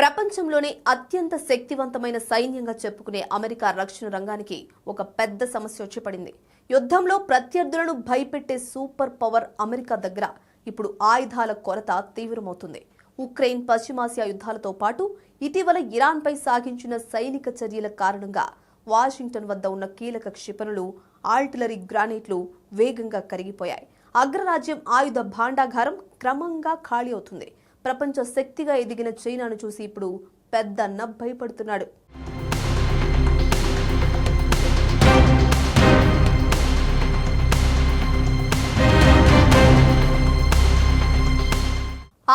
ప్రపంచంలోనే అత్యంత శక్తివంతమైన సైన్యంగా చెప్పుకునే అమెరికా రక్షణ రంగానికి ఒక పెద్ద సమస్య వచ్చి పడింది. యుద్ధంలో ప్రత్యర్థులను భయపెట్టే సూపర్ పవర్ అమెరికా దగ్గర ఇప్పుడు ఆయుధాల కొరత తీవ్రమవుతుంది. ఉక్రెయిన్ పశ్చిమాసియా యుద్ధాలతో పాటు ఇటీవల ఇరాన్పై సాగించిన సైనిక చర్యల కారణంగా వాషింగ్టన్ వద్ద ఉన్న కీలక క్షిపణులు, ఆర్టిలరీ గ్రానేట్లు వేగంగా కరిగిపోయాయి. అగ్రరాజ్యం ఆయుధ భాండాగారం క్రమంగా ఖాళీ అవుతుంది. ప్రపంచ శక్తిగా ఎదిగిన చైనాను చూసి ఇప్పుడు పెద్దన్న భయపడుతున్నాడు.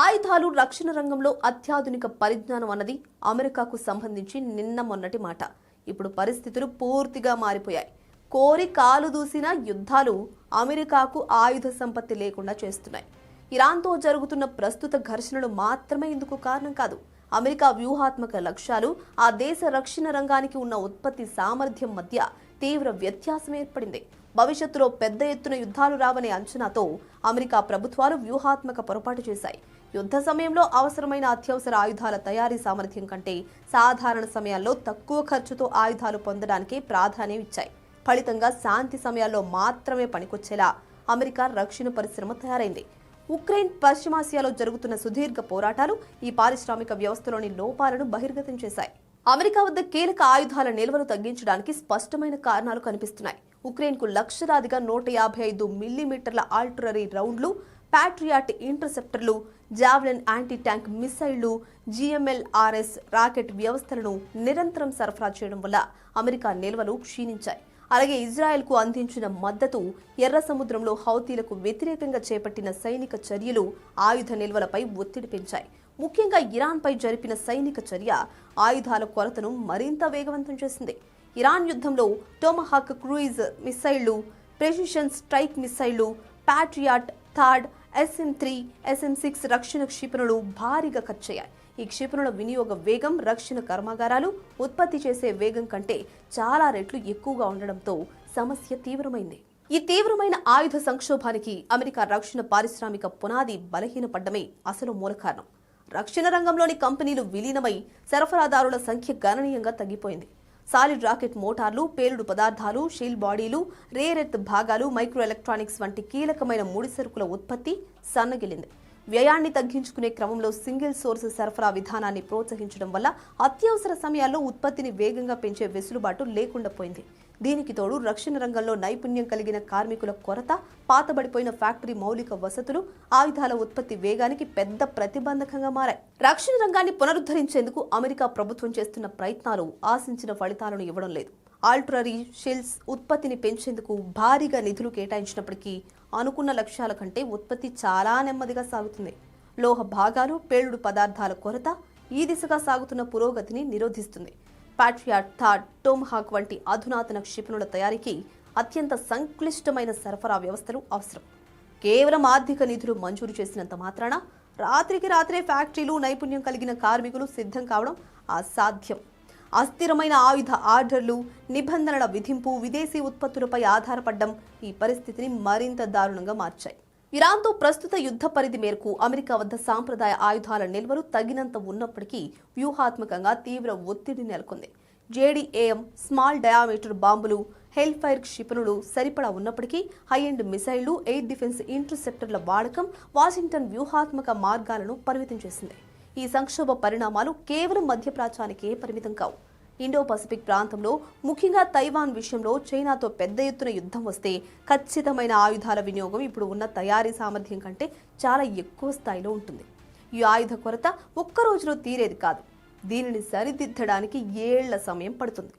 ఆయుధాలు, రక్షణ రంగంలో అత్యాధునిక పరిజ్ఞానం అన్నది అమెరికాకు సంబంధించి నిన్న మొన్నటి మాట. ఇప్పుడు పరిస్థితులు పూర్తిగా మారిపోయాయి. కోరి కాలు దూసిన యుద్ధాలు అమెరికాకు ఆయుధ సంపత్తి లేకుండా చేస్తున్నాయి. ఇరాన్తో జరుగుతున్న ప్రస్తుత ఘర్షణలు మాత్రమే ఇందుకు కారణం కాదు. అమెరికా వ్యూహాత్మక లక్ష్యాలు, ఆ దేశ రక్షణ రంగానికి ఉన్న ఉత్పత్తి సామర్థ్యం మధ్య తీవ్ర వ్యత్యాసం ఏర్పడింది. భవిష్యత్తులో పెద్ద ఎత్తున యుద్ధాలు రావనే అంచనాతో అమెరికా ప్రభుత్వాలు వ్యూహాత్మక పొరపాటు చేశాయి. యుద్ధ సమయంలో అవసరమైన అత్యవసర ఆయుధాల తయారీ సామర్థ్యం కంటే సాధారణ సమయాల్లో తక్కువ ఖర్చుతో ఆయుధాలు పొందడానికి ప్రాధాన్యం ఇచ్చాయి. ఫలితంగా శాంతి సమయాల్లో మాత్రమే పనికొచ్చేలా అమెరికా రక్షణ పరిశ్రమ తయారైంది. ఉక్రెయిన్ పశ్చిమాసియాలో జరుగుతున్న సుదీర్ఘ పోరాటాలు ఈ పారిశ్రామిక వ్యవస్థలోని లోపాలను బహిర్గతం చేశాయి. అమెరికా వద్ద కీలక ఆయుధాల నిల్వను తగ్గించడానికి స్పష్టమైన కారణాలు కనిపిస్తున్నాయి. ఉక్రెయిన్కు లక్షలాదిగా 155 మిల్లీమీటర్ల ఆర్టిలరీ రౌండ్లు, ప్యాట్రియాట్ ఇంటర్సెప్టర్లు, జావెలిన్ యాంటీ ట్యాంక్ మిసైళ్లు, GMLRS రాకెట్ వ్యవస్థలను నిరంతరం సరఫరా చేయడం వల్ల అమెరికా నిల్వలు క్షీణించాయి. అలాగే ఇజ్రాయెల్కు అందించిన మద్దతు, ఎర్ర సముద్రంలో హౌతీలకు వ్యతిరేకంగా చేపట్టిన సైనిక చర్యలు ఆయుధ నిల్వలపై ఒత్తిడి పెంచాయి. ముఖ్యంగా ఇరాన్పై జరిపిన సైనిక చర్య ఆయుధాల కొరతను మరింత వేగవంతం చేసింది. ఇరాన్ యుద్ధంలో టోమహాక్ క్రూయిజ్ మిసైళ్లు, ప్రెసిషన్ స్ట్రైక్ మిసైళ్లు, ప్యాట్రియాట్ థర్డ్, SM-3, SM-6 రక్షణ క్షిపణులు భారీగా ఖర్చయ్యాయి. ఈ క్షిపణుల వినియోగ వేగం రక్షణ కర్మాగారాలు ఉత్పత్తి చేసే వేగం కంటే చాలా రెట్లు ఎక్కువగా ఉండడంతో సమస్య తీవ్రమైంది. ఈ తీవ్రమైన ఆయుధ సంక్షోభానికి అమెరికా రక్షణ పారిశ్రామిక పునాది బలహీనపడ్డమే అసలు మూల కారణం. రక్షణ రంగంలోని కంపెనీలు విలీనమై సరఫరాదారుల సంఖ్య గణనీయంగా తగ్గిపోయింది. సాలిడ్ రాకెట్ మోటార్లు, పేలుడు పదార్థాలు, షీల్ బాడీలు, రేర్ ఎర్త్ భాగాలు, మైక్రో ఎలక్ట్రానిక్స్ వంటి కీలకమైన ముడిసరుకుల ఉత్పత్తి సన్నగిలింది. వ్యయాన్ని తగ్గించుకునే క్రమంలో సింగిల్ సోర్స్ సరఫరా విధానాన్ని ప్రోత్సహించడం వల్ల అత్యవసర సమయాల్లో ఉత్పత్తిని వేగంగా పెంచే వెసులుబాటు లేకుండా పోయింది. దీనికి తోడు రక్షణ రంగంలో నైపుణ్యం కలిగిన కార్మికుల కొరత, పాతబడిపోయిన ఫ్యాక్టరీ మౌలిక వసతులు ఆయుధాల ఉత్పత్తి వేగానికి పెద్ద ప్రతిబంధకంగా మారాయి. రక్షణ రంగాన్ని పునరుద్ధరించేందుకు అమెరికా ప్రభుత్వం చేస్తున్న ప్రయత్నాలు ఆశించిన ఫలితాలను ఇవ్వడం లేదు. ఆర్టిలరీ షెల్స్ ఉత్పత్తిని పెంచేందుకు భారీగా నిధులు కేటాయించినప్పటికీ అనుకున్న లక్ష్యాల కంటే ఉత్పత్తి చాలా నెమ్మదిగా సాగుతుంది. లోహ భాగాలు, పేలుడు పదార్థాల కొరత ఈ దిశగా సాగుతున్న పురోగతిని నిరోధిస్తుంది. ప్యాట్రియాట్ థర్డ్, టోమహాక్ వంటి అధునాతన క్షిపణుల తయారీకి అత్యంత సంక్లిష్టమైన సరఫరా వ్యవస్థలు అవసరం. కేవలం ఆర్థిక నిధులు మంజూరు చేసినంత మాత్రాన రాత్రికి రాత్రే ఫ్యాక్టరీలు, నైపుణ్యం కలిగిన కార్మికులు సిద్ధం కావడం అసాధ్యం. అస్థిరమైన ఆయుధ ఆర్డర్లు, నిబంధనల విధింపు, విదేశీ ఉత్పత్తులపై ఆధారపడడం ఈ పరిస్థితిని మరింత దారుణంగా మార్చాయి. ఇరాన్తో ప్రస్తుత యుద్ధ పరిధి మేరకు అమెరికా వద్ద సాంప్రదాయ ఆయుధాల నిల్వలు తగినంత ఉన్నప్పటికీ వ్యూహాత్మకంగా తీవ్ర ఒత్తిడి నెలకొంది. JDAM స్మాల్ డయామీటర్ బాంబులు, హెల్ఫైర్ క్షిపణులు సరిపడా ఉన్నప్పటికీ హై ఎండ్ మిసైళ్లు, ఎయిర్ డిఫెన్స్ ఇంటర్సెప్టర్ల వాడకం వాషింగ్టన్ వ్యూహాత్మక మార్గాలను పరిమితం చేసింది. ఈ సంక్షోభ పరిణామాలు కేవలం మధ్యప్రాచ్యానికే పరిమితం కావు. ఇండో పసిఫిక్ ప్రాంతంలో, ముఖ్యంగా తైవాన్ విషయంలో చైనాతో పెద్ద ఎత్తున యుద్ధం వస్తే ఖచ్చితమైన ఆయుధాల వినియోగం ఇప్పుడు ఉన్న తయారీ సామర్థ్యం కంటే చాలా ఎక్కువ స్థాయిలో ఉంటుంది. ఈ ఆయుధ కొరత ఒక్క రోజులో తీరేది కాదు. దీనిని సరిదిద్దడానికి ఏళ్ల సమయం పడుతుంది.